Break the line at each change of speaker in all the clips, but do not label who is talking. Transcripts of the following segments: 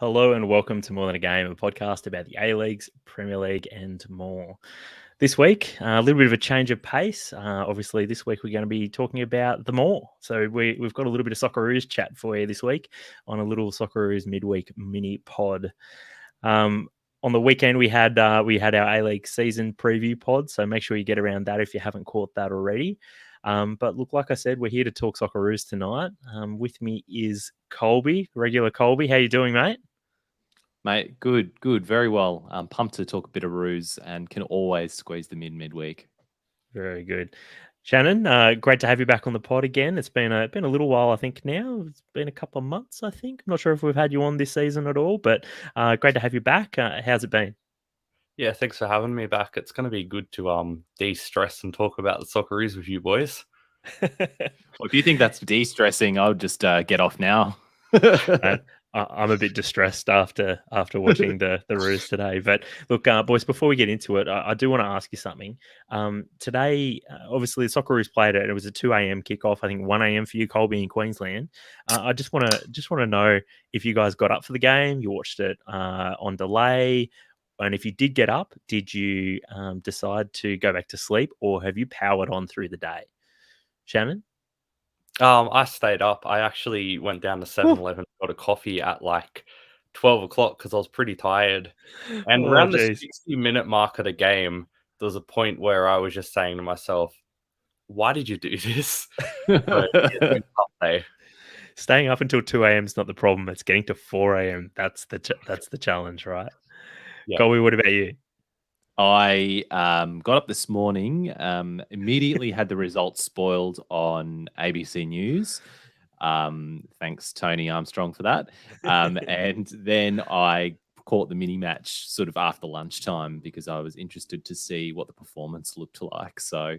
Hello and welcome to More Than a Game, a podcast about the A-Leagues, Premier League and more. This week, a little bit of a change of pace. Obviously, this week we're going to be talking about the more. So we've got a little bit of Socceroos chat for you this week on a little Socceroos midweek mini pod. On the weekend, we had our A-League season preview pod, so make sure you get around that if you haven't caught that already. But look, like I said, we're here to talk Socceroos tonight. With me is Colby, regular Colby. How you doing, mate?
Mate, good, very well. I'm pumped to talk a bit of Roos and can always squeeze them in midweek.
Very good. Shanen, great to have you back on the pod again. It's been a little while, I think now. It's been a couple of months, I think. I'm not sure if we've had you on this season at all, but great to have you back. How's it been?
Yeah, thanks for having me back. It's going to be good to de-stress and talk about the Socceroos with you boys.
Well, if you think that's de-stressing, I'll just get off now.
I'm a bit distressed after watching the Roos today. But look, boys, before we get into it, I do want to ask you something. Today, obviously, the Socceroos played it. It was a 2 a.m. kickoff. I think 1 a.m. for you, Colby, in Queensland. I just want to know if you guys got up for the game. You watched it on delay. And if you did get up, did you decide to go back to sleep, or have you powered on through the day? Shanen?
I stayed up. I actually went down to 7-Eleven, got a coffee at like 12 o'clock because I was pretty tired. And around the 60-minute mark of the game, there was a point where I was just saying to myself, why did you do this? But it's been a tough day.
Staying up until 2 a.m. is not the problem. It's getting to 4 a.m. That's the challenge, right? Yeah. Colby, what about you?
I got up this morning, immediately had the results spoiled on ABC News. Thanks, Tony Armstrong, for that. And then I caught the mini match sort of after lunchtime because I was interested to see what the performance looked like. So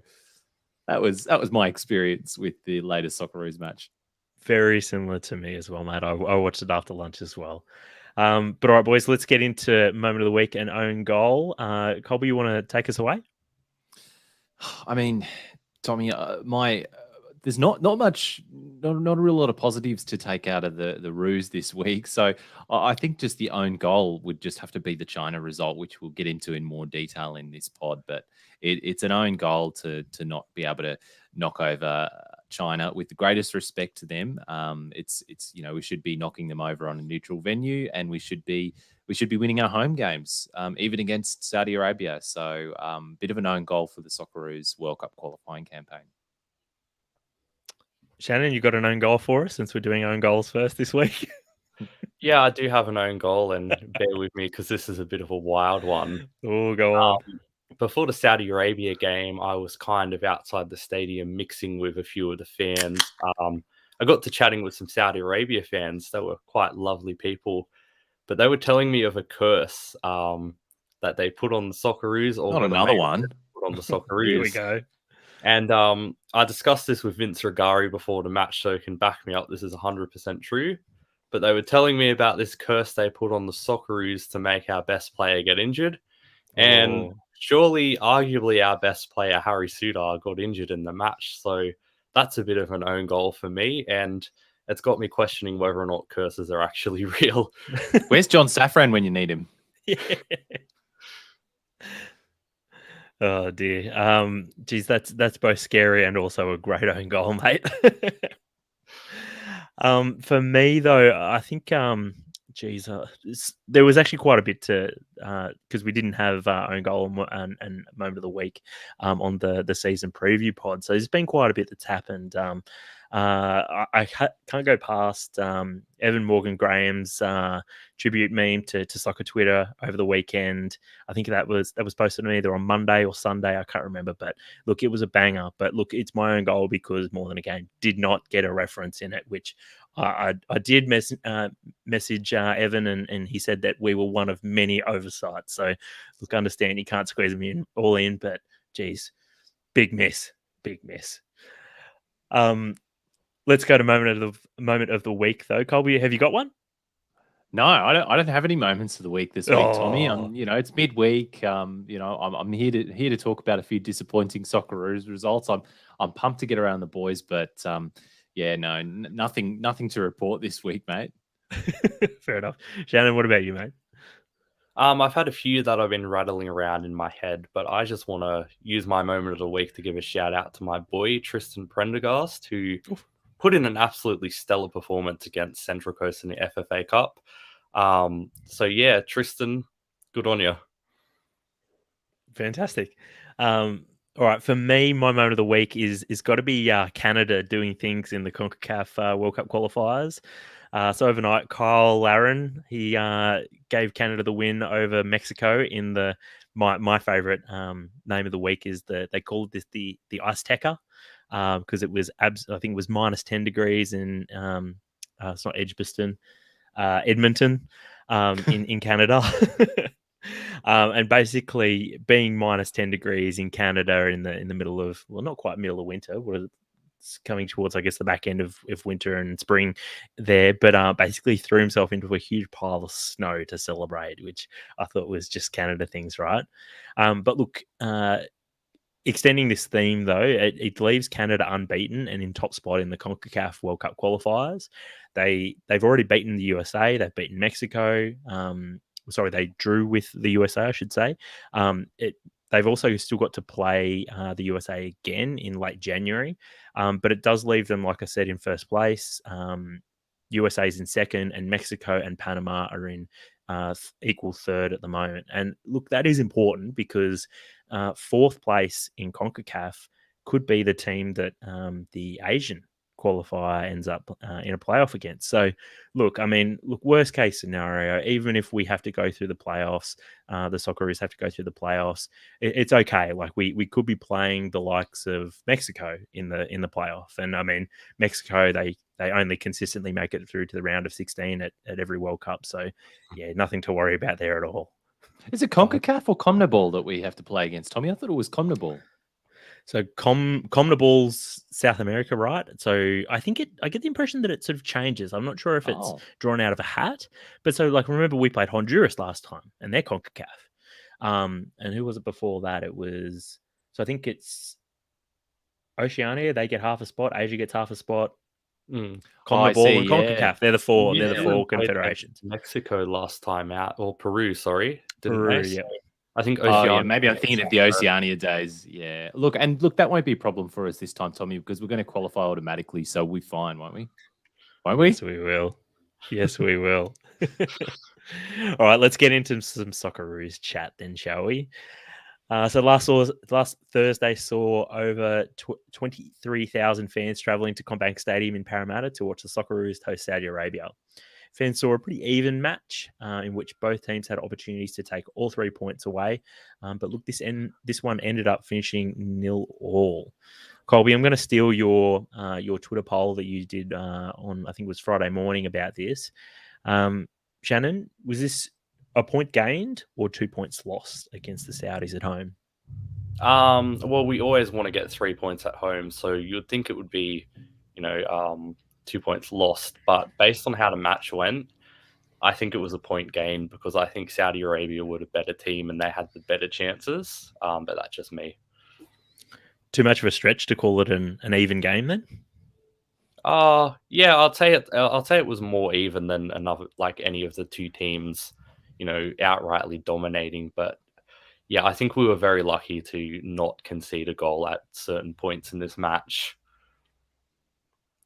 that was my experience with the latest Socceroos match.
Very similar to me as well, mate. I watched it after lunch as well. But all right, boys, let's get into moment of the week and own goal. Colby, you want to take us away?
I mean, Tommie, there's not a real lot of positives to take out of the Roos this week. So I think just the own goal would just have to be the China result, which we'll get into in more detail in this pod. But it's an own goal to not be able to knock over China. With the greatest respect to them, it's we should be knocking them over on a neutral venue, and we should be winning our home games, even against Saudi Arabia. So bit of an own goal for the Socceroos World Cup qualifying campaign.
Shanen, you got an own goal for us since we're doing own goals first this week?
Yeah, I do have an own goal, and bear with me because this is a bit of a wild one.
Oh, go on.
Before the Saudi Arabia game, I was kind of outside the stadium mixing with a few of the fans. I got to chatting with some Saudi Arabia fans. They were quite lovely people, but they were telling me of a curse that they put on the Socceroos. Or
not another one.
Put on the Socceroos.
Here we go.
And I discussed this with Vince Rigari before the match, so he can back me up. This is 100% true. But they were telling me about this curse they put on the Socceroos to make our best player get injured. And surely, arguably, our best player, Harry Sudar, got injured in the match. So that's a bit of an own goal for me. And it's got me questioning whether or not curses are actually real.
Where's John Safran when you need him?
Yeah. Oh, dear. Geez, that's both scary and also a great own goal, mate. For me, though, I think... there was actually quite a bit to because we didn't have own goal and moment of the week on the season preview pod. So there's been quite a bit that's happened. I can't go past Evan Morgan Graham's tribute meme to soccer Twitter over the weekend. I think that was posted either on Monday or Sunday. I can't remember, but look, it was a banger. But look, it's my own goal because More Than a Game did not get a reference in it, which I did message Evan, and he said that we were one of many oversights. So look, understand you can't squeeze them all in, but geez, big miss. Let's go to moment of the week, though. Colby, have you got one?
No, I don't have any moments of the week this week, Tommie. It's midweek. I'm here to talk about a few disappointing Socceroos results. I'm pumped to get around the boys, but nothing to report this week, mate.
Fair enough. Shannon, what about you, mate?
I've had a few that I've been rattling around in my head, but I just want to use my moment of the week to give a shout out to my boy Tristan Prendergast, who put in an absolutely stellar performance against Central Coast in the FFA Cup. So yeah, Tristan, good on you.
Fantastic. All right, for me, my moment of the week is got to be Canada doing things in the CONCACAF World Cup qualifiers. So overnight, Kyle Larin, he gave Canada the win over Mexico in the my favorite name of the week is they called this the Ice Tecker because it was I think it was minus 10 degrees in it's not Edgbaston, Edmonton in Canada. And basically being minus 10 degrees in Canada in the middle of, well, not quite middle of winter, it's coming towards, I guess, the back end of winter and spring there, but basically threw himself into a huge pile of snow to celebrate, which I thought was just Canada things, right? But look, extending this theme though, it leaves Canada unbeaten and in top spot in the CONCACAF World Cup qualifiers. They've already beaten the USA, they've beaten Mexico. Sorry, they drew with the USA, I should say. They've also still got to play the USA again in late January, but it does leave them, like I said, in first place. USA's in second, and Mexico and Panama are in equal third at the moment. And look, that is important because fourth place in CONCACAF could be the team that the Asian qualifier ends up in a playoff against. So look, worst case scenario, even if we have to go through the playoffs, the Socceroos have to go through the playoffs, it's okay. Like we could be playing the likes of Mexico in the playoff. And Mexico, they only consistently make it through to the round of 16 at every World Cup. So yeah, nothing to worry about there at all.
Is it CONCACAF or CONMEBOL that we have to play against, Tommie? I thought it was CONMEBOL.
So CONMEBOL's South America, right? So I get the impression that it sort of changes. I'm not sure if it's drawn out of a hat, but so like remember we played Honduras last time and they're CONCACAF. And who was it before that? It was, so I think it's Oceania. They get half a spot. Asia gets half a spot. CONMEBOL and CONCACAF. They're the four.
Yeah.
They're the four confederations.
Mexico last time out, or Peru? Sorry,
Peru. Yeah.
I think
Oceania. Yeah, maybe I'm thinking of the Oceania days. Yeah. Look, that won't be a problem for us this time, Tommie, because we're going to qualify automatically, so we're fine, won't we? Won't we?
Yes, we will. Yes, we will. All right, let's get into some Socceroos chat then, shall we? So last Thursday saw over 23,000 fans travelling to CommBank Stadium in Parramatta to watch the Socceroos host Saudi Arabia. Fans saw a pretty even match in which both teams had opportunities to take all 3 points away. But look, this one ended up finishing 0-0. Colby, I'm going to steal your Twitter poll that you did on, I think it was Friday morning about this. Shannon, was this a point gained or 2 points lost against the Saudis at home?
Well, we always want to get 3 points at home, so you'd think it would be, 2 points lost, but based on how the match went, I think it was a point gain because I think Saudi Arabia were a better team and they had the better chances. But that's just me.
Too much of a stretch to call it an even game then?
Yeah, I'll say it was more even than any of the two teams, outrightly dominating. But yeah, I think we were very lucky to not concede a goal at certain points in this match.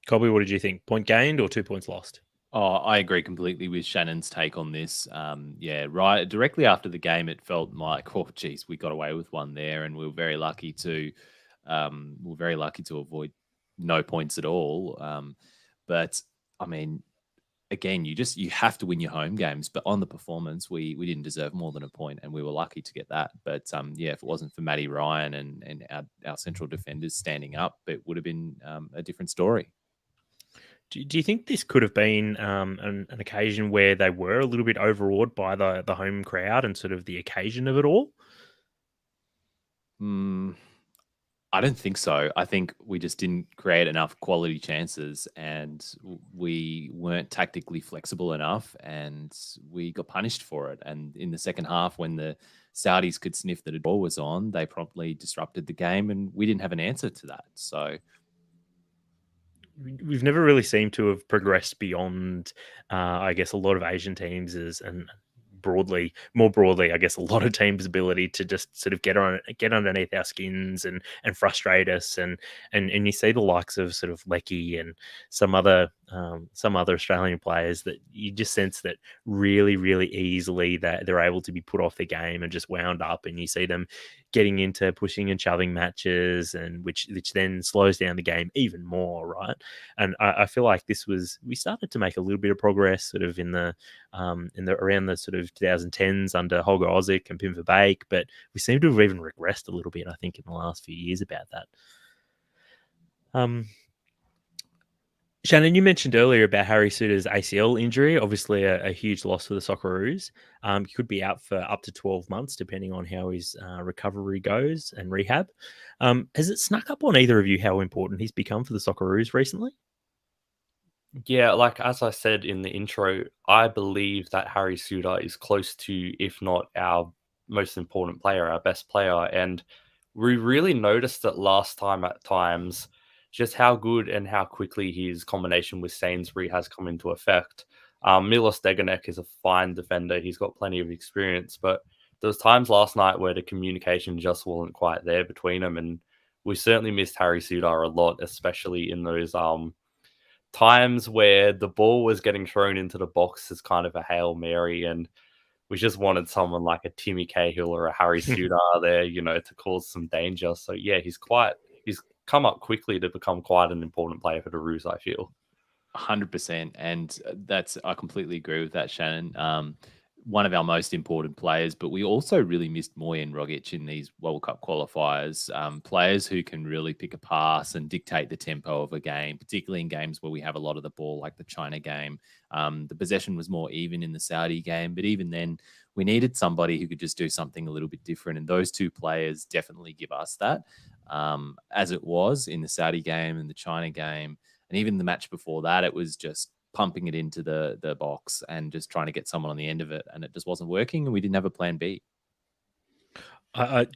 Colby, what did you think? Point gained or 2 points lost?
Oh, I agree completely with Shannon's take on this. Right. Directly after the game, it felt like, oh, geez, we got away with one there, and we were very lucky to, avoid no points at all. But again, you have to win your home games. But on the performance, we didn't deserve more than a point, and we were lucky to get that. But if it wasn't for Matty Ryan and our central defenders standing up, it would have been a different story.
Do you think this could have been an occasion where they were a little bit overawed by the home crowd and sort of the occasion of it all?
I don't think so. I think we just didn't create enough quality chances and we weren't tactically flexible enough and we got punished for it. And in the second half, when the Saudis could sniff that a ball was on, they promptly disrupted the game and we didn't have an answer to that. So...
we've never really seemed to have progressed beyond, I guess, a lot of Asian teams and more broadly, I guess, a lot of teams' ability to just sort of get underneath our skins and frustrate us, and you see the likes of sort of Lecky and some other Australian players that you just sense that really easily that they're able to be put off their game and just wound up, and you see them getting into pushing and shoving matches, and which then slows down the game even more, right? And I feel like we started to make a little bit of progress sort of in the around the sort of 2010s under Holger Ozick and Pim Verbeek, but we seem to have even regressed a little bit, I think, in the last few years about that. Shanen, you mentioned earlier about Harry Souttar's ACL injury, obviously a huge loss for the Socceroos. He could be out for up to 12 months, depending on how his recovery goes and rehab. Has it snuck up on either of you how important he's become for the Socceroos recently?
Yeah, like as I said in the intro, I believe that Harry Souttar is close to, if not our most important player, our best player. And we really noticed it last time at times, just how good and how quickly his combination with Sainsbury has come into effect. Milos Degenek is a fine defender. He's got plenty of experience, but there was times last night where the communication just wasn't quite there between them. And we certainly missed Harry Souttar a lot, especially in those times where the ball was getting thrown into the box as kind of a Hail Mary, and we just wanted someone like a Timmy Cahill or a Harry Souttar there, to cause some danger. So yeah, he's come up quickly to become quite an important player for the Roos, I feel.
100%. And I completely agree with that, Shanen. One of our most important players, but we also really missed Moyen Rogic in these World Cup qualifiers. Players who can really pick a pass and dictate the tempo of a game, particularly in games where we have a lot of the ball, like the China game. The possession was more even in the Saudi game, but even then, we needed somebody who could just do something a little bit different. And those two players definitely give us that, as it was in the Saudi game and the China game. And even the match before that, it was just pumping it into the box and just trying to get someone on the end of it, and it just wasn't working, and we didn't have a plan B.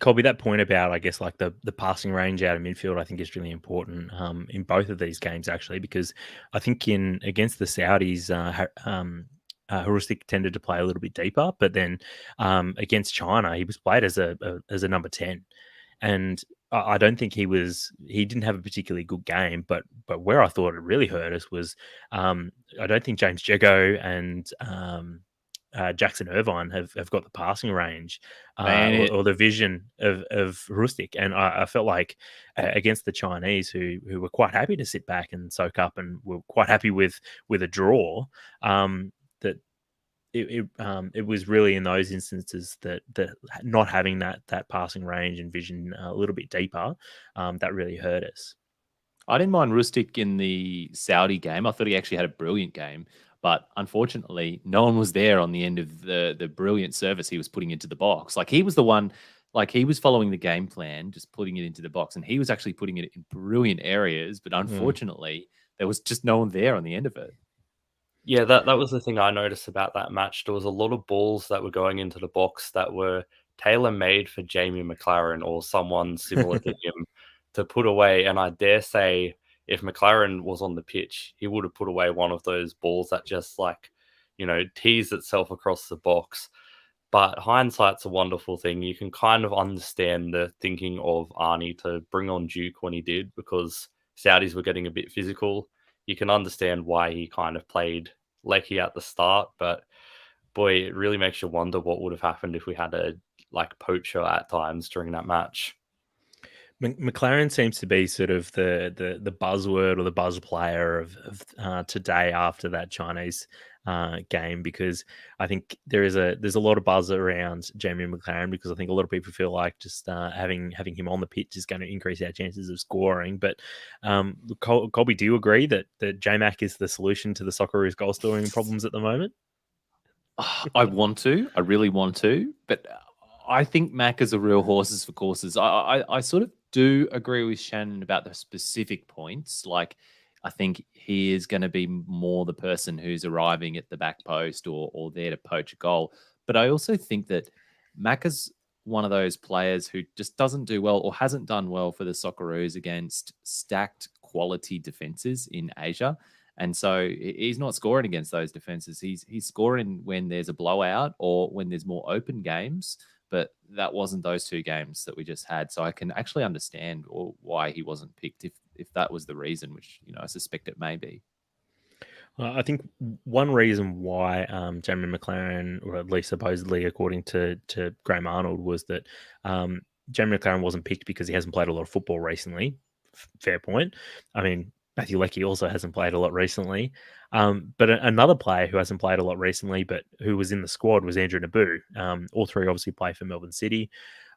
Colby, that point about, I guess, like the passing range out of midfield, I think is really important in both of these games, actually, because I think against the Saudis, Hrustic tended to play a little bit deeper, but then against China, he was played as a number 10, and I don't think he didn't have a particularly good game, but where I thought it really hurt us was I don't think James Jego and Jackson Irvine have got the passing range or the vision of Hrustic. And I felt like against the Chinese, who were quite happy to sit back and soak up and were quite happy with a draw, that it was really in those instances that not having that passing range and vision a little bit deeper, that really hurt us.
I didn't mind Hrustic in the Saudi game. I thought he actually had a brilliant game, but unfortunately, no one was there on the end of the brilliant service he was putting into the box. Like, he was the one, like, he was following the game plan, just putting it into the box, and he was actually putting it in brilliant areas, but unfortunately, there was just no one there on the end of it.
Yeah, that was the thing I noticed about that match. There was a lot of balls that were going into the box that were tailor-made for Jamie McLaren or someone similar to him to put away. And I dare say, if McLaren was on the pitch, he would have put away one of those balls that just teased itself across the box. But hindsight's a wonderful thing. You can kind of understand the thinking of Arnie to bring on Duke when he did, because Saudis were getting a bit physical. You can understand why he kind of played Lecky at the start, but boy, it really makes you wonder what would have happened if we had a poacher at times during that match.
McLaren seems to be sort of the buzzword or the buzz player of today after that Chinese game, because I think there's a lot of buzz around Jamie McLaren, because I think a lot of people feel like just having him on the pitch is going to increase our chances of scoring. But Colby, do you agree that J-Mac is the solution to the Socceroos goal scoring problems at the moment?
I really want to, but I think Mac is a real horses for courses. I sort of do agree with Shanen about the specific points. Like, I think he is going to be more the person who's arriving at the back post or there to poach a goal. But I also think that Mac is one of those players who just doesn't do well or hasn't done well for the Socceroos against stacked quality defenses in Asia. And so he's not scoring against those defenses. He's scoring when there's a blowout or when there's more open games. But that wasn't those two games that we just had. So I can actually understand why he wasn't picked if that was the reason, which, I suspect it may be.
I think one reason why Jamie McLaren, or at least supposedly according to Graham Arnold, was that Jamie McLaren wasn't picked because he hasn't played a lot of football recently. Fair point. I mean, Matthew Leckie also hasn't played a lot recently. But another player who hasn't played a lot recently, but who was in the squad, was Andrew Naboo. All three obviously play for Melbourne City.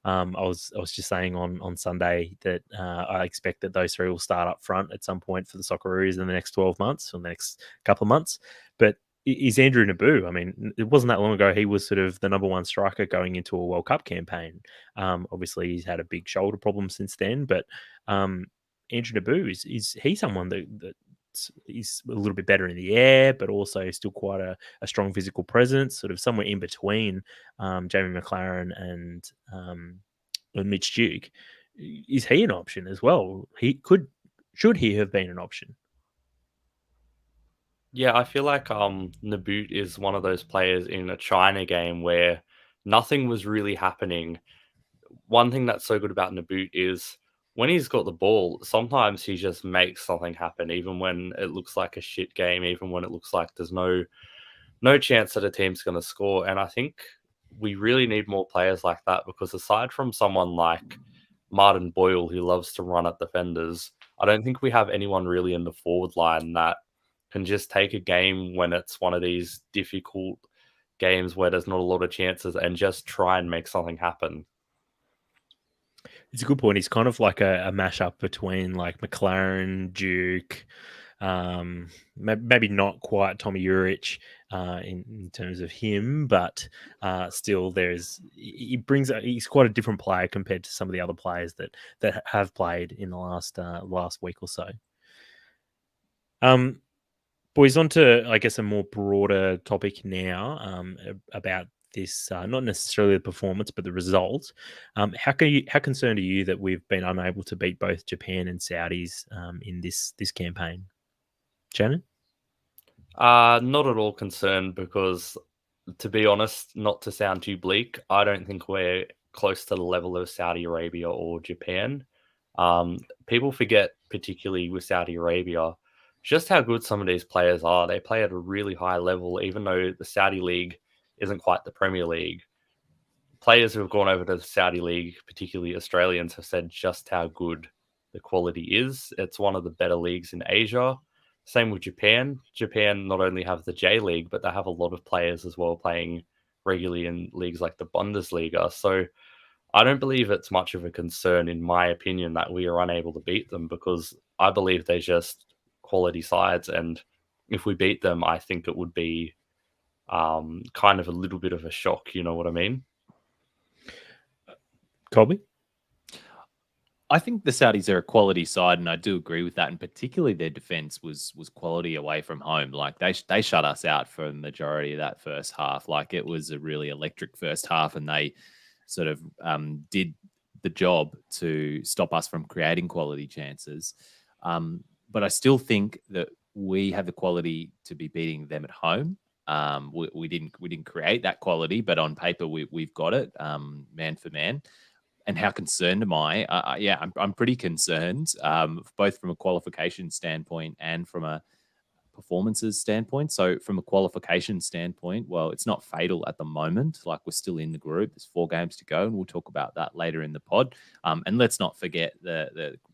I was just saying on Sunday that I expect that those three will start up front at some point for the Socceroos in the next 12 months or the next couple of months. But is Andrew Naboo? I mean, it wasn't that long ago he was sort of the number one striker going into a World Cup campaign. Obviously, he's had a big shoulder problem since then, but Andrew Naboo is he someone that he's a little bit better in the air, but also still quite a strong physical presence, sort of somewhere in between Jamie McLaren and Mitch Duke. Is he an option as well? Should he have been an option?
Yeah, I feel like Naboo is one of those players in a China game where nothing was really happening. One thing that's so good about Naboo is when he's got the ball, sometimes he just makes something happen, even when it looks like a shit game, even when it looks like there's no chance that a team's going to score. And I think we really need more players like that, because aside from someone like Martin Boyle, who loves to run at defenders, I don't think we have anyone really in the forward line that can just take a game when it's one of these difficult games where there's not a lot of chances and just try and make something happen.
It's a good point. He's kind of like a mashup between like McLaren, Duke, maybe not quite Tommie Urich in terms of him, but still he's quite a different player compared to some of the other players that have played in the last week or so. Boys, on to, I guess, a more broader topic now about this, not necessarily the performance, but the result. How concerned are you that we've been unable to beat both Japan and Saudis in this campaign? Shanen?
Not at all concerned, because, to be honest, not to sound too bleak, I don't think we're close to the level of Saudi Arabia or Japan. People forget, particularly with Saudi Arabia, just how good some of these players are. They play at a really high level, even though the Saudi League isn't quite the Premier League. Players who have gone over to the Saudi League, particularly Australians, have said just how good the quality is. It's one of the better leagues in Asia. Same with Japan. Japan not only have the J League, but they have a lot of players as well playing regularly in leagues like the Bundesliga. So I don't believe it's much of a concern, in my opinion, that we are unable to beat them, because I believe they're just quality sides. And if we beat them, I think it would be kind of a little bit of a shock. You know what I mean?
Colby?
I think the Saudis are a quality side, and I do agree with that. And particularly their defense was quality away from home. Like they shut us out for the majority of that first half. Like it was a really electric first half, and they sort of did the job to stop us from creating quality chances. But I still think that we have the quality to be beating them at home. We didn't create that quality, but on paper we've got it, man for man. And how concerned am I? Yeah, I'm pretty concerned, both from a qualification standpoint and from a performances standpoint. So from a qualification standpoint, well, it's not fatal at the moment. Like we're still in the group. There's 4 games to go, and we'll talk about that later in the pod. And let's not forget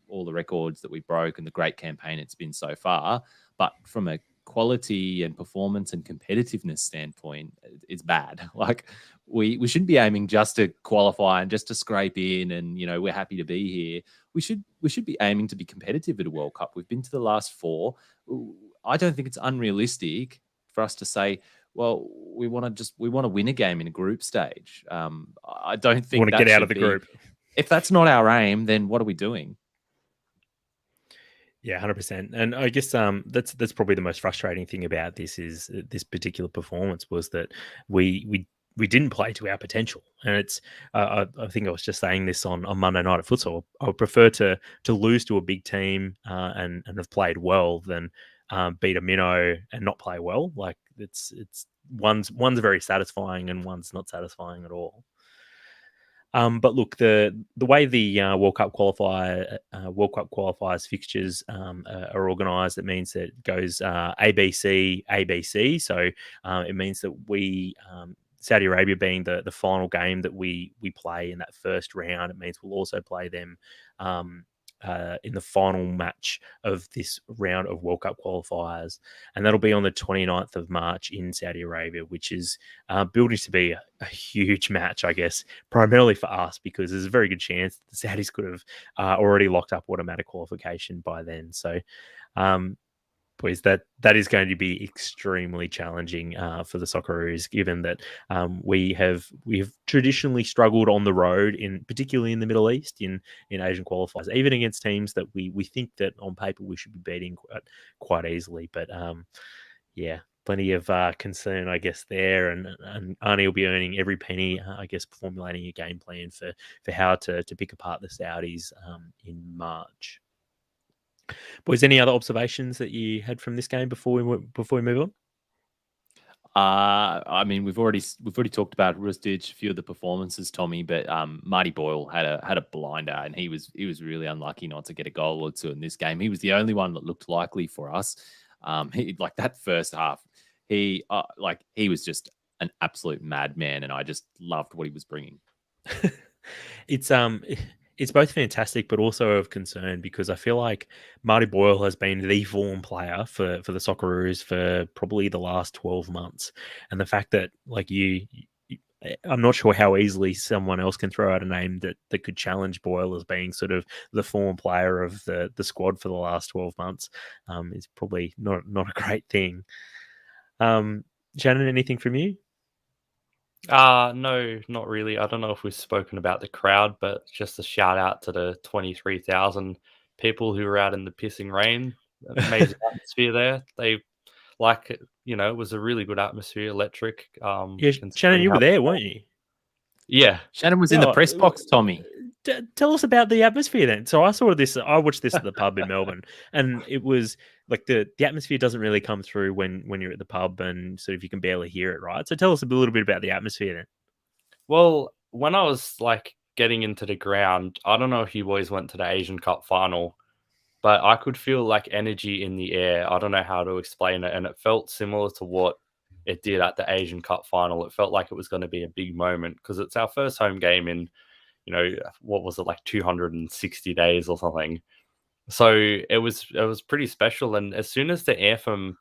all the records that we broke and the great campaign it's been so far. But from a quality and performance and competitiveness standpoint, it's bad. Like we shouldn't be aiming just to qualify and just to scrape in and, we're happy to be here. We should be aiming to be competitive at a World Cup. We've been to the last 4. I don't think it's unrealistic for us to say, well, we want to win a game in a group stage. I don't think
want to get out of the group.
If that's not our aim, then what are we doing?
Yeah, 100%. And I guess that's probably the most frustrating thing about this is this particular performance was that we didn't play to our potential. And it's I think I was just saying this on Monday night at futsal. I would prefer to lose to a big team and have played well than beat a minnow and not play well. Like it's one's very satisfying and one's not satisfying at all. But look, the way the World Cup qualifiers fixtures are organised, it means that it goes ABC, ABC. So it means that we Saudi Arabia being the final game that we play in that first round, it means we'll also play them in the final match of this round of World Cup qualifiers. And that'll be on the 29th of March in Saudi Arabia, which is building to be a huge match, I guess, primarily for us, because there's a very good chance the Saudis could have already locked up automatic qualification by then. So, boys, that is going to be extremely challenging for the Socceroos, given that we have traditionally struggled on the road, particularly in the Middle East, in Asian qualifiers, even against teams that we think that on paper we should be beating quite easily. But yeah, plenty of concern, I guess, there, and Arnie will be earning every penny, I guess, formulating a game plan for how to pick apart the Saudis in March. Boys, any other observations that you had from this game before we move on?
I mean, we've already talked about Rustic, a few of the performances, Tommie, but Marty Boyle had a blinder, and he was really unlucky not to get a goal or two in this game. He was the only one that looked likely for us. Like that first half, he was just an absolute madman, and I just loved what he was bringing.
It's both fantastic, but also of concern, because I feel like Marty Boyle has been the form player for the Socceroos for probably the last 12 months. And the fact that, like, I'm not sure how easily someone else can throw out a name that could challenge Boyle as being sort of the form player of the squad for the last 12 months is probably not a great thing. Shanen, anything from you?
No, not really. I don't know if we've spoken about the crowd, but just a shout out to the 23,000 people who were out in the pissing rain. Amazing atmosphere there. They it was a really good atmosphere, electric.
Yeah, Shanen, you were there, weren't you?
Yeah.
Shanen was in the press box, Tommie.
Tell us about the atmosphere then. So I watched this at the pub in Melbourne, and it was like the atmosphere doesn't really come through when you're at the pub, and sort of you can barely hear it, right? So tell us a little bit about the atmosphere then.
Well, when I was getting into the ground, I don't know if you boys went to the Asian Cup final, but I could feel energy in the air. I don't know how to explain it, and it felt similar to what it did at the Asian Cup final. It felt like it was going to be a big moment because it's our first home game in, what was it, 260 days or something. So it was pretty special. And as soon as the anthem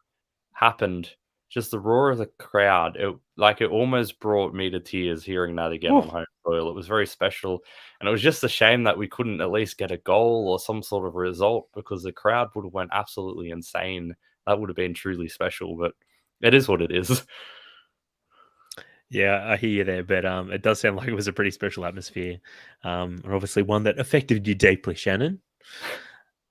happened, just the roar of the crowd, it almost brought me to tears hearing that again on home soil. It was very special. And it was just a shame that we couldn't at least get a goal or some sort of result, because the crowd would have went absolutely insane. That would have been truly special, but it is what it is.
Yeah, I hear you there, but it does sound like it was a pretty special atmosphere, and obviously one that affected you deeply, Shanen.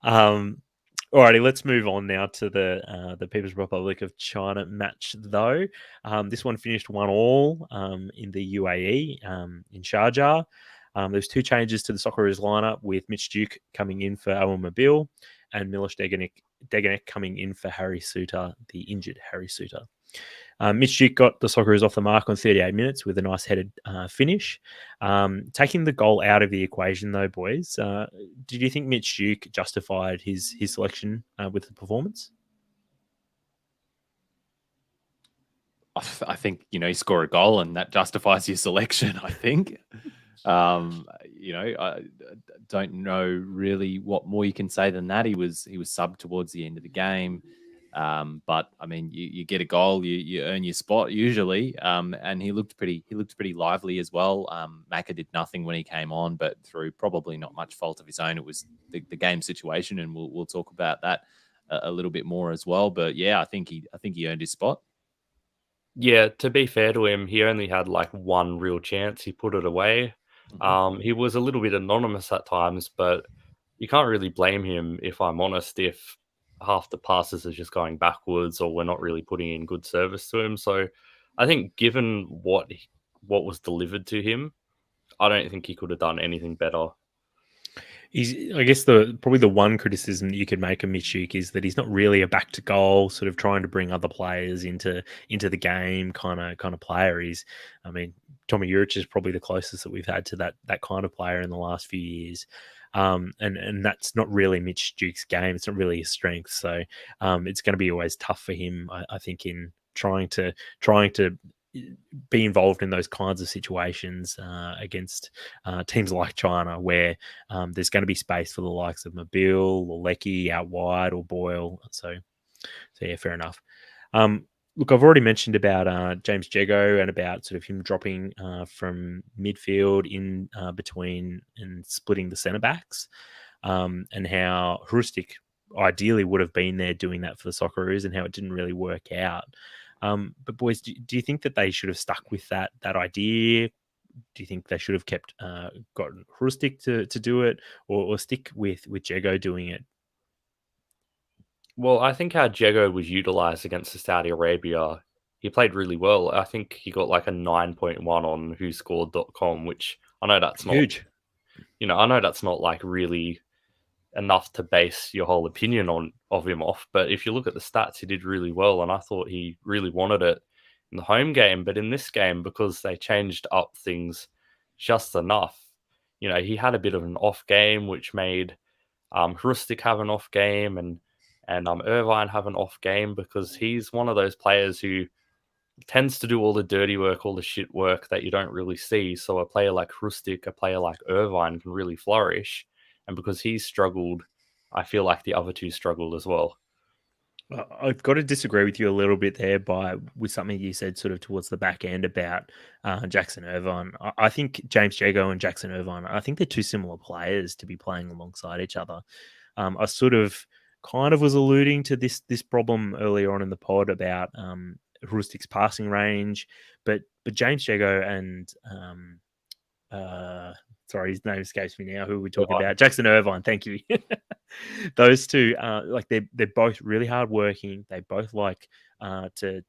Alrighty, let's move on now to the People's Republic of China match, though. This one finished 1-1 in the UAE, in Sharjah. There's two changes to the Socceroos lineup, with Mitch Duke coming in for Owen Mobile and Milos Deganek coming in for Harry Suter, the injured Harry Suter. Mitch Duke got the Socceroos off the mark on 38 minutes with a nice headed finish. Taking the goal out of the equation, though, boys, did you think Mitch Duke justified his selection with the performance?
I think, he scored a goal and that justifies your selection, I think. I don't know really what more you can say than that. He was subbed towards the end of the game. But I mean, you get a goal, you earn your spot usually. And he looked pretty lively as well. Macca did nothing when he came on, but through probably not much fault of his own, it was the game situation, and we'll talk about that a little bit more as well. But yeah, I think he earned his spot.
Yeah, to be fair to him, he only had one real chance. He put it away. Mm-hmm. He was a little bit anonymous at times, but you can't really blame him, if I'm honest, if half the passes are just going backwards or we're not really putting in good service to him. So I think given what what was delivered to him, I don't think he could have done anything better.
I guess probably the one criticism that you could make of Mitchuk is that he's not really a back to goal, sort of trying to bring other players into the game kind of player. I mean, Tommie is probably the closest that we've had to that kind of player in the last few years. And that's not really Mitch Duke's game. It's not really his strength. So it's going to be always tough for him, I think, in trying to be involved in those kinds of situations against teams like China, where there's going to be space for the likes of Mabil or Lecky out wide or Boyle. So yeah, fair enough. Look, I've already mentioned about James Jego and about sort of him dropping from midfield in between and splitting the centre backs, and how Hrustic ideally would have been there doing that for the Socceroos, and how it didn't really work out. But boys, do you think that they should have stuck with that idea? Do you think they should have gotten Hrustic to do it, or stick with Jego doing it?
Well, I think how Jego was utilised against the Saudi Arabia, he played really well. I think he got like a 9.1 on whoscored.com, which I know that's not
huge.
I know that's not like really enough to base your whole opinion of him off. But if you look at the stats, he did really well, and I thought he really wanted it in the home game. But in this game, because they changed up things just enough, he had a bit of an off game, which made Hrustic have an off game, and Irvine have an off game, because he's one of those players who tends to do all the dirty work, all the shit work that you don't really see. So a player like Hrustic, a player like Irvine can really flourish. And because he's struggled, I feel like the other two struggled as well.
I've got to disagree with you a little bit there with something you said sort of towards the back end about Jackson Irvine. I think James Jego and Jackson Irvine, I think they're two similar players to be playing alongside each other. I sort of kind of was alluding to this problem earlier on in the pod about Hrustic's passing range, but James Jego and sorry, his name escapes me now. Who are we talking about? Jackson Irvine. Thank you. Those two, they're both really hardworking. They both like they're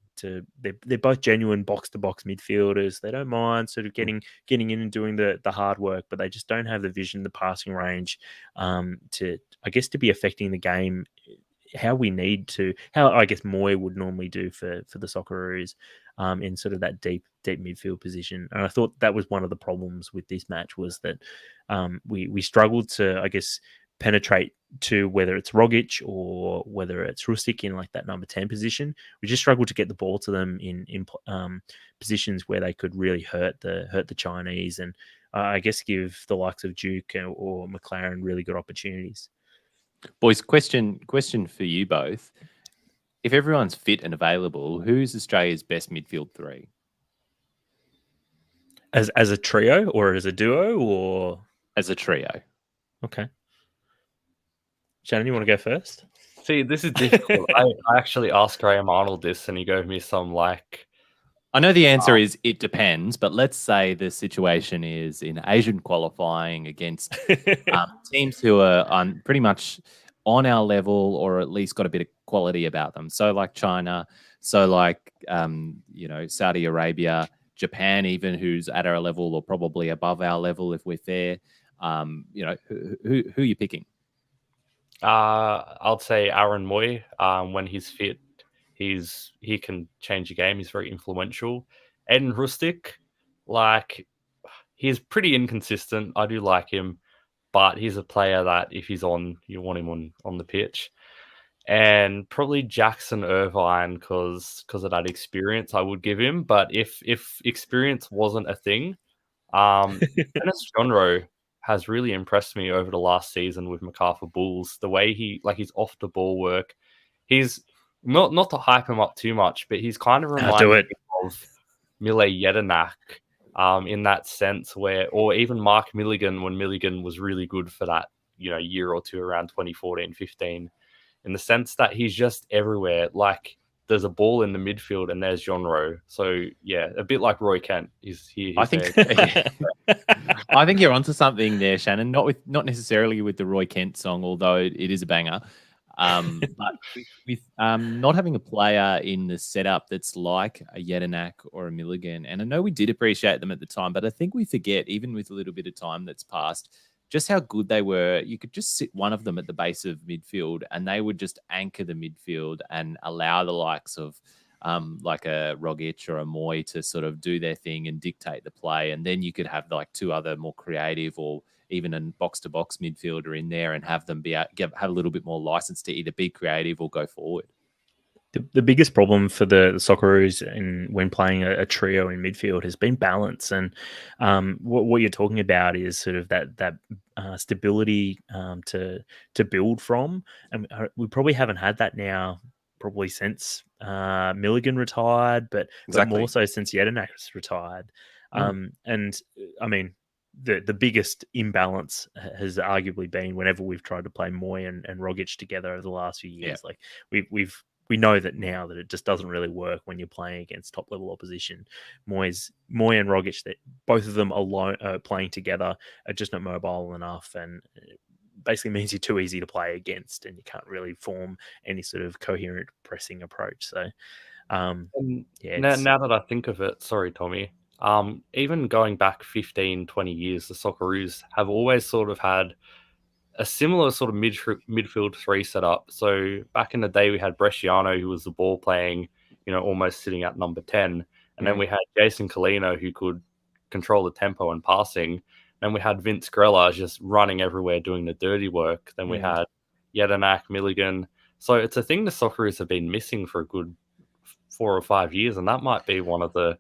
both genuine box to box midfielders. They don't mind sort of getting in and doing the hard work, but they just don't have the vision, the passing range, to be affecting the game how I guess Moy would normally do for the Socceroos in sort of that deep midfield position. And I thought that was one of the problems with this match, was that we struggled to, I guess, penetrate to whether it's Rogic or whether it's Hrustic in like that number 10 position. We just struggled to get the ball to them in positions where they could really hurt the Chinese, and I guess give the likes of Duke or McLaren really good opportunities.
Boys, question for you both. If everyone's fit and available, who's Australia's best midfield three?
As a trio or as a duo or?
As a trio.
Okay. Shannon, you want to go first?
See, this is difficult. I actually asked Graham Arnold this, and he gave me some like...
I know the answer is it depends, but let's say the situation is in Asian qualifying against teams who are pretty much on our level, or at least got a bit of quality about them. So like China, so like Saudi Arabia, Japan, even, who's at our level or probably above our level if we're fair. Who are you picking?
I'll say Aaron Moy. When he's fit, he can change the game. He's very influential. Eden Hrustic, he's pretty inconsistent. I do like him, but he's a player that if he's on, you want him on the pitch. And probably Jackson Irvine, because of that experience I would give him. But if experience wasn't a thing, Dennis Jonro has really impressed me over the last season with Macarthur Bulls. The way he's off the ball work. He's not to hype him up too much, but he's kind of reminding me of Mile Jedinak in that sense, or even Mark Milligan when Milligan was really good for that year or two around 2014-15, in the sense that he's just everywhere. Like there's a ball in the midfield and there's Jonro. So yeah, a bit like Roy Kent. I
think you're onto something there, Shannon. Not necessarily with the Roy Kent song, although it is a banger. But with not having a player in the setup that's like a Jedinak or a Milligan, and I know we did appreciate them at the time, but I think we forget, even with a little bit of time that's passed, just how good they were. You could just sit one of them at the base of midfield and they would just anchor the midfield and allow the likes of like a Rogic or a Moy to sort of do their thing and dictate the play. And then you could have like two other more creative or even a box-to-box midfielder in there and have them have a little bit more license to either be creative or go forward.
The biggest problem for the Socceroos when playing a trio in midfield has been balance, and what you're talking about is sort of that stability to build from, and we probably haven't had that now probably since Milligan retired, but more so since Jedinak's retired. And I mean, the biggest imbalance has arguably been whenever we've tried to play Moy and Rogic together over the last few years. Like we know that now that it just doesn't really work when you're playing against top level opposition. Moy and Rogic, that both of them alone playing together are just not mobile enough, and it basically means you're too easy to play against, and you can't really form any sort of coherent pressing approach. So,
now that I think of it, sorry, Tommie. Even going back 15, 20 years, the Socceroos have always sort of had a similar sort of midfield three setup. So back in the day, we had Bresciano, who was the ball playing, almost sitting at number 10. And then we had Jason Colino, who could control the tempo and passing. Then we had Vince Grella just running everywhere, doing the dirty work. Then we had Jedinak, Milligan. So it's a thing the Socceroos have been missing for a good 4 or 5 years. And that might be one of the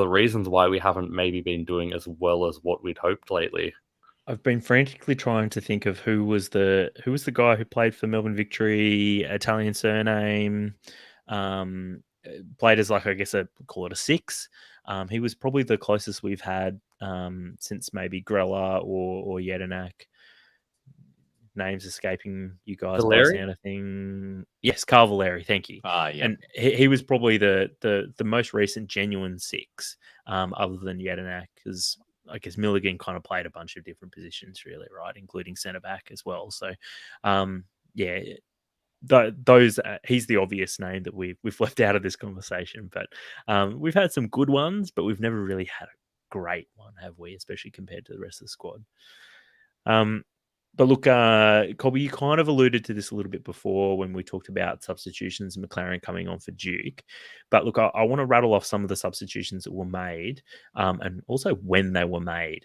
reasons why we haven't maybe been doing as well as what we'd hoped lately.
I've been frantically trying to think of who was the guy who played for Melbourne Victory, Italian surname, played as like, I guess call it a 6. He was probably the closest we've had since maybe Grella or Jedinak. Names escaping you guys by the sound of thing. Yes, Carl Valeri, thank you. And he was probably the most recent genuine 6, other than Jedinak, because I guess Milligan kind of played a bunch of different positions, really, right, including centre back as well. So, those he's the obvious name that we've left out of this conversation. But we've had some good ones, but we've never really had a great one, have we? Especially compared to the rest of the squad. But look, Colby, you kind of alluded to this a little bit before when we talked about substitutions and McLaren coming on for Duke. But look, I want to rattle off some of the substitutions that were made and also when they were made.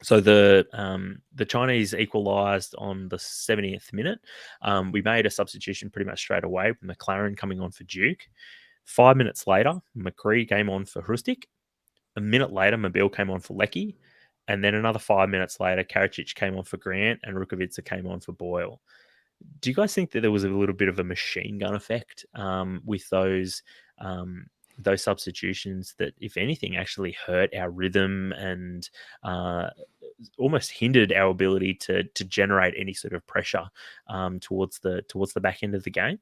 So the Chinese equalised on the 70th minute. We made a substitution pretty much straight away with McLaren coming on for Duke. 5 minutes later, McCree came on for Hrustic. A minute later, Mobile came on for Leckie. And then another 5 minutes later, Karacic came on for Grant and Rukavica came on for Boyle. Do you guys think that there was a little bit of a machine gun effect with those substitutions that, if anything, actually hurt our rhythm and almost hindered our ability to generate any sort of pressure towards the back end of the game?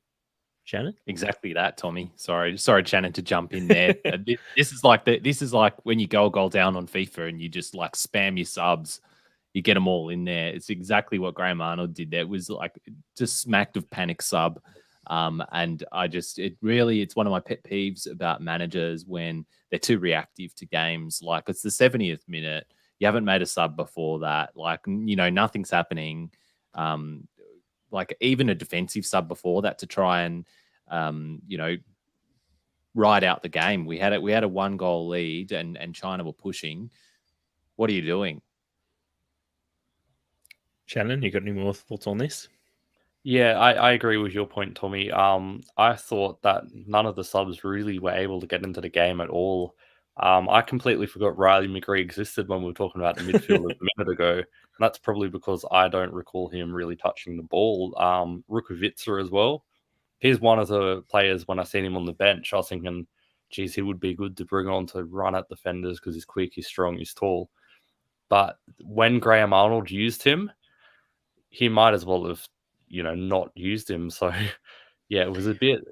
Shanen?
Exactly that, Tommie. Sorry, Shanen, to jump in there. This is like when you go a goal down on FIFA and you just like spam your subs, you get them all in there. It's exactly what Graham Arnold did there. It was like just smacked of panic sub. And it's one of my pet peeves about managers when they're too reactive to games. Like, it's the 70th minute. You haven't made a sub before that. Like, nothing's happening. Like even a defensive sub before that to try and, ride out the game. We had a 1-goal lead and China were pushing. What are you doing?
Shanen, you got any more thoughts on this?
Yeah, I agree with your point, Tommie. I thought that none of the subs really were able to get into the game at all. I completely forgot Riley McGree existed when we were talking about the midfield a minute ago. And that's probably because I don't recall him really touching the ball. Rukavica as well. He's one of the players, when I seen him on the bench, I was thinking, geez, he would be good to bring on to run at defenders because he's quick, he's strong, he's tall. But when Graham Arnold used him, he might as well have, not used him. So, yeah, it was a bit,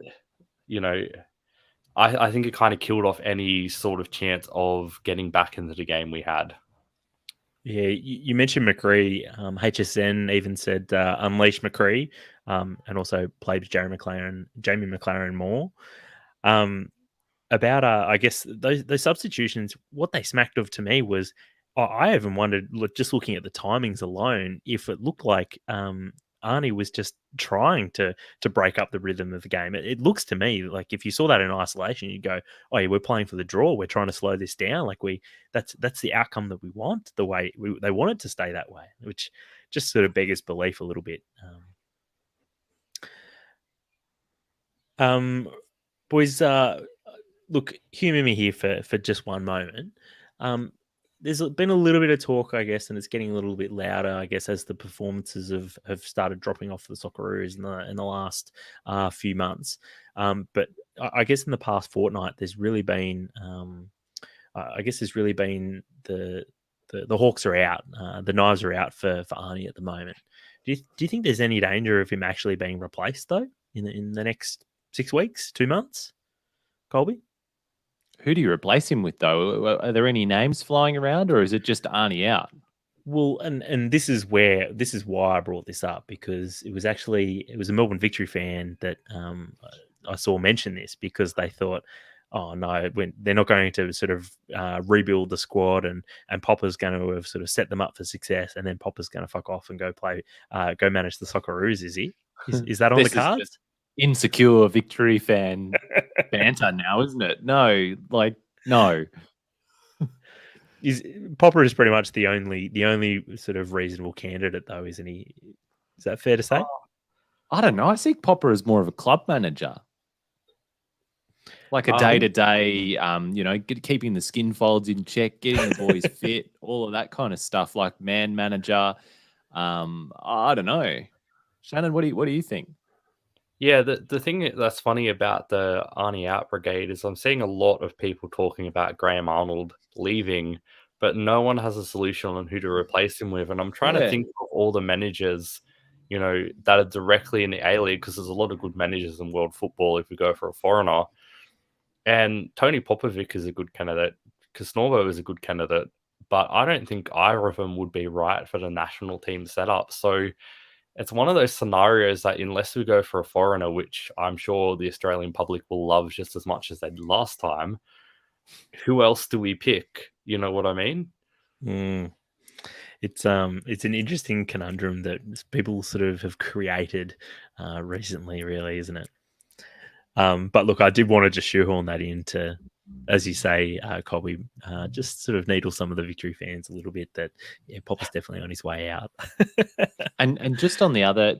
I think it kind of killed off any sort of chance of getting back into the game we had.
Yeah, you mentioned McCree. HSN even said unleash McCree. and also played with Jamie McLaren more. About I guess those substitutions, what they smacked of to me was, I even wondered, just looking at the timings alone, if it looked like Arnie was just trying to break up the rhythm of the game. It looks to me like if you saw that in isolation, you'd go, "Oh yeah, we're playing for the draw. We're trying to slow this down. Like that's the outcome that we want. The way they want it to stay that way," which just sort of beggars belief a little bit. Boys, look, humour me here for just one moment. There's been a little bit of talk, I guess, and it's getting a little bit louder, I guess, as the performances have started dropping off for the Socceroos in the last few months. But I guess in the past fortnight, there's really been, the hawks are out, the knives are out for Arnie at the moment. Do you think there's any danger of him actually being replaced though in the next 6 weeks, 2 months, Colby?
Who do you replace him with, though? Are there any names flying around, or is it just Arnie out?
Well, and this is why I brought this up, because it was a Melbourne Victory fan that I saw mention this, because they thought, oh no, they're not going to sort of rebuild the squad, and Popper's going to have sort of set them up for success, and then Popper's going to fuck off and go manage the Socceroos. Is that on the cards?
Insecure Victory fan banter now, isn't it? No.
Popper is pretty much the only sort of reasonable candidate, though, isn't he? Is that fair to say?
I don't know. I see Popper as more of a club manager, like a day-to-day, keeping the skin folds in check, getting the boys fit, all of that kind of stuff, like man manager. I don't know. Shannon, what do you think?
Yeah, the thing that's funny about the Arnie out brigade is I'm seeing a lot of people talking about Graham Arnold leaving, but no one has a solution on who to replace him with. And I'm trying to think of all the managers, that are directly in the A-League, because there's a lot of good managers in world football if we go for a foreigner. And Tony Popovic is a good candidate. Kosnorbo is a good candidate. But I don't think either of them would be right for the national team setup. So it's one of those scenarios that unless we go for a foreigner, which I'm sure the Australian public will love just as much as they did last time, who else do we pick? You know what I mean?
It's an interesting conundrum that people sort of have created recently, really, isn't it? But look, I did want to just shoehorn that into, as you say, Colby, just sort of needle some of the Victory fans a little bit that Popper's definitely on his way out.
and just on the other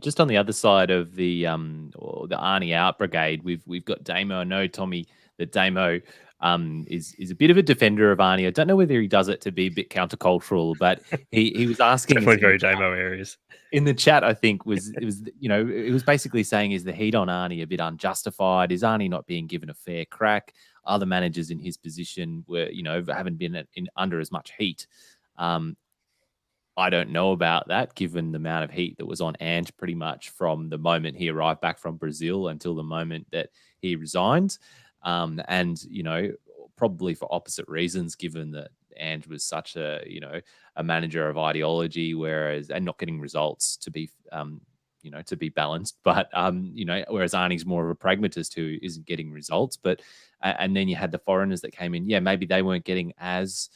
side of the Arnie out brigade, we've got Damo. I know, Tommie, that Damo is a bit of a defender of Arnie. I don't know whether he does it to be a bit countercultural, but he was asking
definitely very Damo areas.
In the chat, I think it was basically saying, is the heat on Arnie a bit unjustified? Is Arnie not being given a fair crack? Other managers in his position haven't been under as much heat. I don't know about that, given the amount of heat that was on Ange pretty much from the moment he arrived back from Brazil until the moment that he resigned. Probably for opposite reasons, given that Ange was such a manager of ideology, and not getting results to be balanced. But whereas Arnie's more of a pragmatist who isn't getting results. But and then you had the foreigners that came in. Yeah, maybe they weren't getting as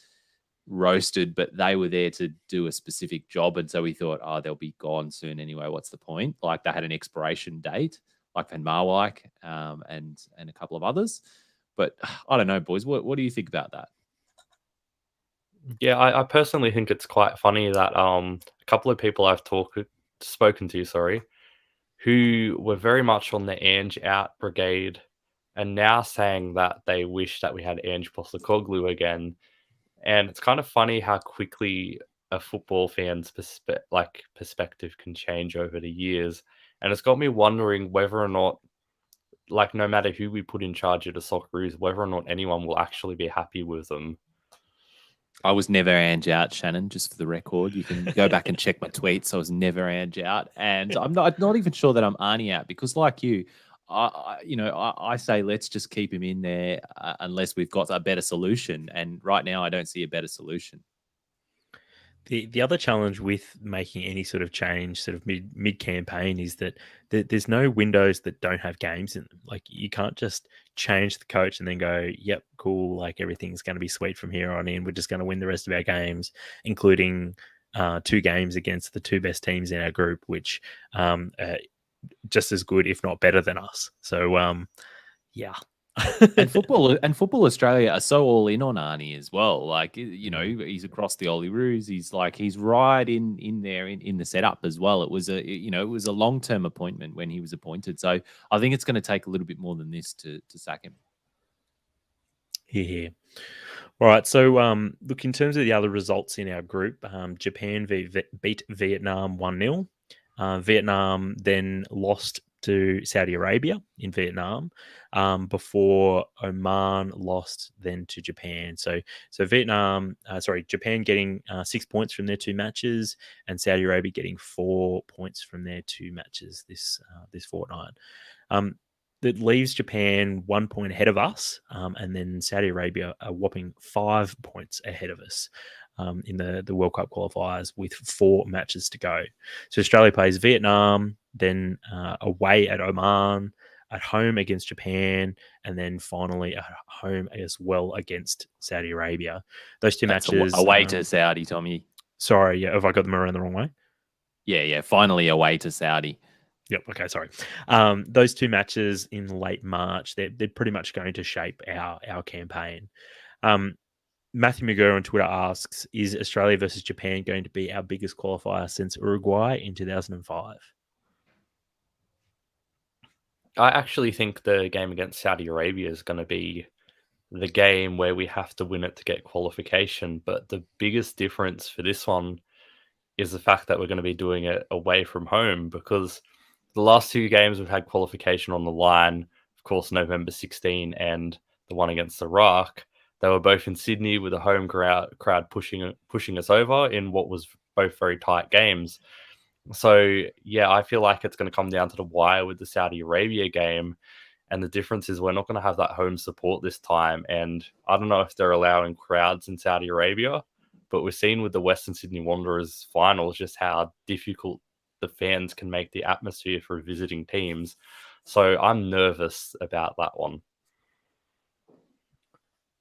roasted, but they were there to do a specific job, and so we thought, they'll be gone soon anyway. What's the point? Like, they had an expiration date, like Van Marwijk, and a couple of others. But I don't know, boys. What do you think about that?
Yeah, I personally think it's quite funny that a couple of people I've spoken to, who were very much on the Ange out brigade, and now saying that they wish that we had Ange Postecoglou again. And it's kind of funny how quickly a football fan's perspective can change over the years. And it's got me wondering whether or not, no matter who we put in charge of the Socceroos, whether or not anyone will actually be happy with them.
I was never Ange out, Shannon, just for the record. You can go back and check my tweets. I was never Ange out. And I'm not even sure that I'm Arnie out, because like you, I say let's just keep him in there unless we've got a better solution. And right now, I don't see a better solution.
The other challenge with making any sort of change, sort of mid campaign, is that there's no windows that don't have games in them. Like you can't just change the coach and then go, "Yep, cool. Like everything's going to be sweet from here on in. We're just going to win the rest of our games, including 2 games against the 2 best teams in our group, which just as good, if not better than us." So yeah.
And football Australia are so all in on Arnie as well. Like, you know, he's across the Olyroos. He's right in there in the setup as well. It was a long-term appointment when he was appointed. So I think it's going to take a little bit more than this to sack him.
Here. All right. So look, in terms of the other results in our group, Japan beat Vietnam 1-0. Vietnam then lost to Saudi Arabia in Vietnam before Oman lost then to Japan. So Japan getting 6 points from their 2 matches, and Saudi Arabia getting 4 points from their 2 matches this fortnight. That leaves Japan 1 point ahead of us, and then Saudi Arabia a whopping 5 points ahead of us in the World Cup qualifiers with 4 matches to go. So Australia plays Vietnam, then away at Oman, at home against Japan, and then finally at home as well against Saudi Arabia. Those 2 matches
away to Saudi, Tommie.
Sorry, yeah, have I got them around the wrong way?
Yeah, finally away to Saudi.
Yep. Okay. Sorry. Those 2 matches in late March, they're pretty much going to shape our campaign. Matthew McGurr on Twitter asks, is Australia versus Japan going to be our biggest qualifier since Uruguay in 2005?
I actually think the game against Saudi Arabia is going to be the game where we have to win it to get qualification. But the biggest difference for this one is the fact that we're going to be doing it away from home, because the last 2 games we've had qualification on the line, of course, November 16 and the one against Iraq. They were both in Sydney with a home crowd pushing us over in what was both very tight games. So, yeah, I feel like it's going to come down to the wire with the Saudi Arabia game. And the difference is we're not going to have that home support this time. And I don't know if they're allowing crowds in Saudi Arabia, but we've seen with the Western Sydney Wanderers finals just how difficult the fans can make the atmosphere for visiting teams. So I'm nervous about that one.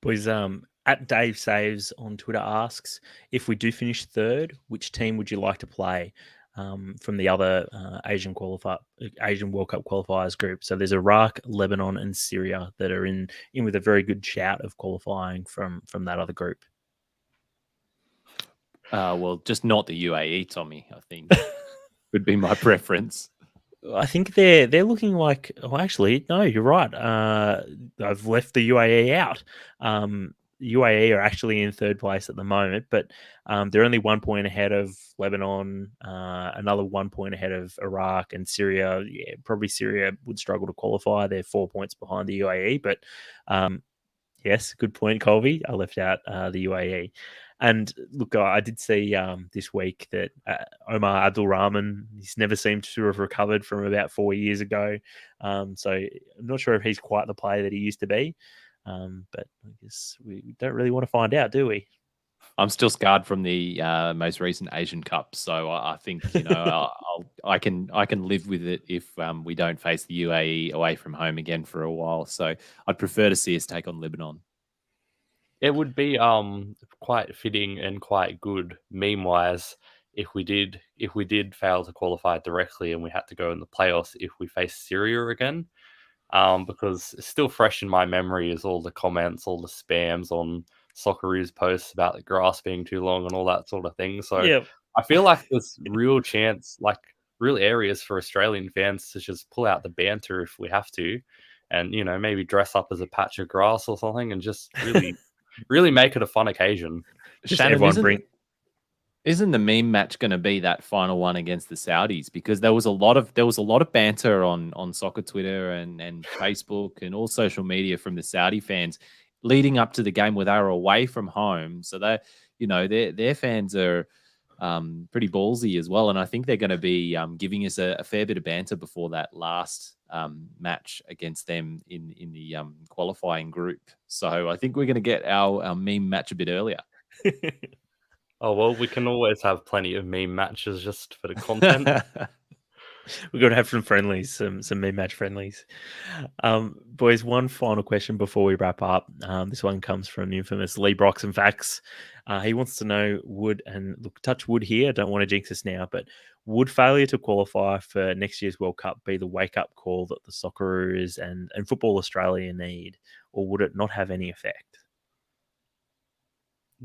Boys, at Dave Saves on Twitter asks, if we do finish 3rd, which team would you like to play from the other Asian World Cup qualifiers group? So there's Iraq, Lebanon, and Syria that are in with a very good shout of qualifying from that other group.
Well, just not the UAE, Tommie, I think would be my preference.
I think they're looking like. Oh, actually, no, you're right. I've left the UAE out. UAE are actually in 3rd place at the moment, but they're only 1 point ahead of Lebanon, another 1 point ahead of Iraq and Syria. Yeah, probably Syria would struggle to qualify. They're 4 points behind the UAE, but yes, good point, Colby. I left out the UAE. And look, I did see this week that Omar Abdul Rahman, he's never seemed to have recovered from about 4 years ago. So I'm not sure if he's quite the player that he used to be. But I guess we don't really want to find out, do we?
I'm still scarred from the most recent Asian Cup, so I think I can live with it if we don't face the UAE away from home again for a while. So I'd prefer to see us take on Lebanon.
It would be quite fitting and quite good meme-wise if we did fail to qualify directly and we had to go in the playoffs if we face Syria again. Because it's still fresh in my memory is all the comments, all the spams on Socceroos posts about the grass being too long and all that sort of thing. So
yeah.
I feel like there's real chance, like real areas for Australian fans to just pull out the banter if we have to, and maybe dress up as a patch of grass or something and just really really make it a fun occasion.
Shanen, isn't the meme match going to be that final one against the Saudis? Because there was a lot of banter on soccer Twitter and Facebook and all social media from the Saudi fans leading up to the game where they were away from home. So their fans are pretty ballsy as well, and I think they're going to be giving us a fair bit of banter before that last match against them in the qualifying group. So I think we're going to get our meme match a bit earlier.
Oh, well, we can always have plenty of meme matches just for the content.
We're going to have some friendlies, some meme match friendlies. Boys, one final question before we wrap up. This one comes from the infamous Lee Brox and Facts. He wants to know, look, touch wood here, don't want to jinx us now, but would failure to qualify for next year's World Cup be the wake-up call that the Socceroos and Football Australia need, or would it not have any effect?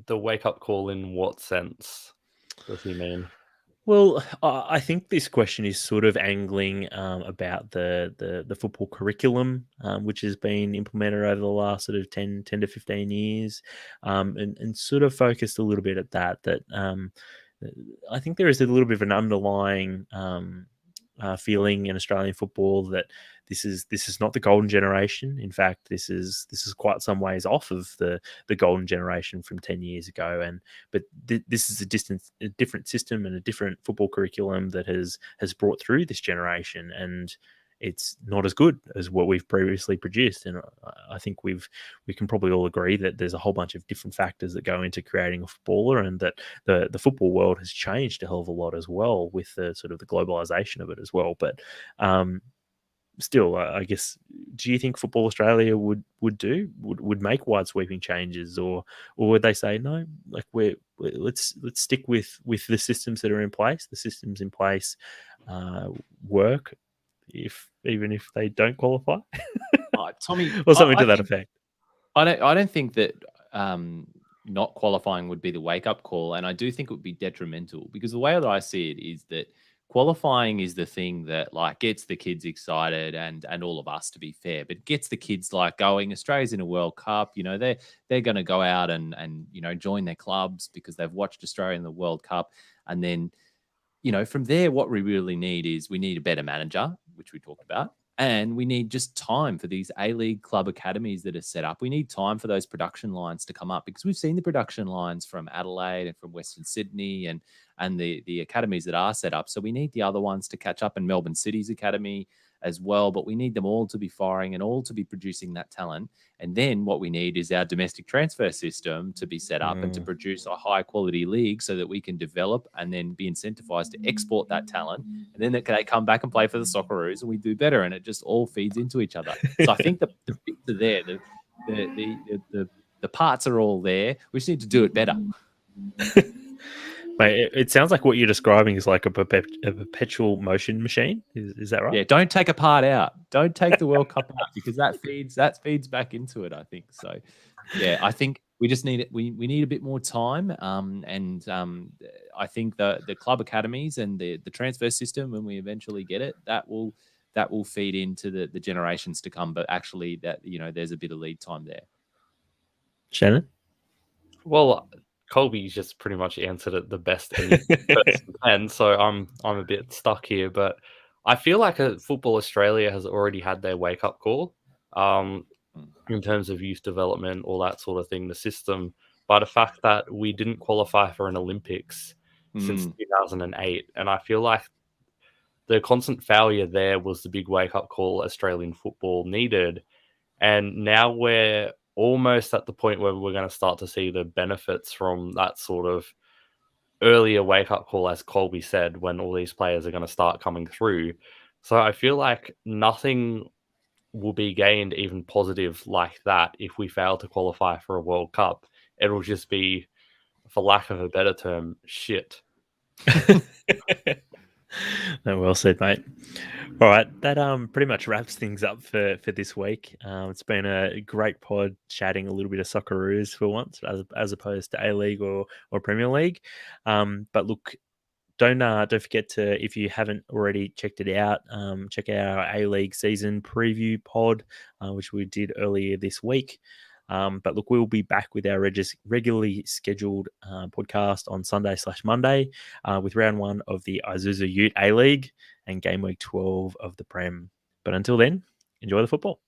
The wake-up call in what sense does he mean?
Well, I think this question is sort of angling about the football curriculum, which has been implemented over the last sort of 10 to 15 years, and sort of focused a little bit at that I think there is a little bit of an underlying feeling in Australian football that this is not the golden generation. In fact, this is quite some ways off of the golden generation from 10 years ago. But this is a different system and a different football curriculum that has brought through this generation, and it's not as good as what we've previously produced. And I think we can probably all agree that there's a whole bunch of different factors that go into creating a footballer, and that the football world has changed a hell of a lot as well with the sort of the globalization of it as well. But still, I guess, do you think Football Australia would make wide sweeping changes, or would they say no? Like let's stick with the systems that are in place. The systems in place work, even if they don't qualify,
Tommie,
or something to that effect.
I don't think that not qualifying would be the wake up call, and I do think it would be detrimental, because the way that I see it is that qualifying is the thing that like gets the kids excited and all of us, to be fair, but gets the kids like going. Australia's in a World Cup, they're going to go out and join their clubs because they've watched Australia in the World Cup, and then from there, what we really need is we need a better manager, which we talked about. And we need just time for these A-League club academies that are set up. We need time for those production lines to come up, because we've seen the production lines from Adelaide and from Western Sydney and the academies that are set up. So we need the other ones to catch up, in Melbourne City's academy as well. But we need them all to be firing and all to be producing that talent. And then what we need is our domestic transfer system to be set up and to produce a high quality league so that we can develop and then be incentivized to export that talent. And then they come back and play for the Socceroos and we do better. And it just all feeds into each other. So I think the bits are there. The parts are all there. We just need to do it better.
Mate, it sounds like what you're describing is like a perpetual motion machine. Is that right?
Yeah, don't take a part out. Don't take the World Cup out, because that feeds back into it, I think. So, yeah, I think we just need it. We need a bit more time. I think the club academies and the transfer system, when we eventually get it, that will feed into the generations to come. But actually, there's a bit of lead time there.
Shanen?
Well, Colby just pretty much answered it the best any person can, so I'm a bit stuck here. But I feel like Football Australia has already had their wake up call in terms of youth development, all that sort of thing, the system. By the fact that we didn't qualify for an Olympics since 2008, and I feel like the constant failure there was the big wake up call Australian football needed, and now we're almost at the point where we're going to start to see the benefits from that sort of earlier wake-up call, as Colby said, when all these players are going to start coming through. So I feel like nothing will be gained even positive like that if we fail to qualify for a World Cup. It'll just be, for lack of a better term, shit.
No, well said, mate. All right, that pretty much wraps things up for this week. It's been a great pod chatting a little bit of Socceroos for once, as opposed to A-League or Premier League. But look, don't forget to, if you haven't already checked it out, check out our A-League season preview pod, which we did earlier this week. But look, we'll be back with our regularly scheduled podcast on Sunday/Monday with round 1 of the Isuzu Ute A-League and game week 12 of the Prem. But until then, enjoy the football.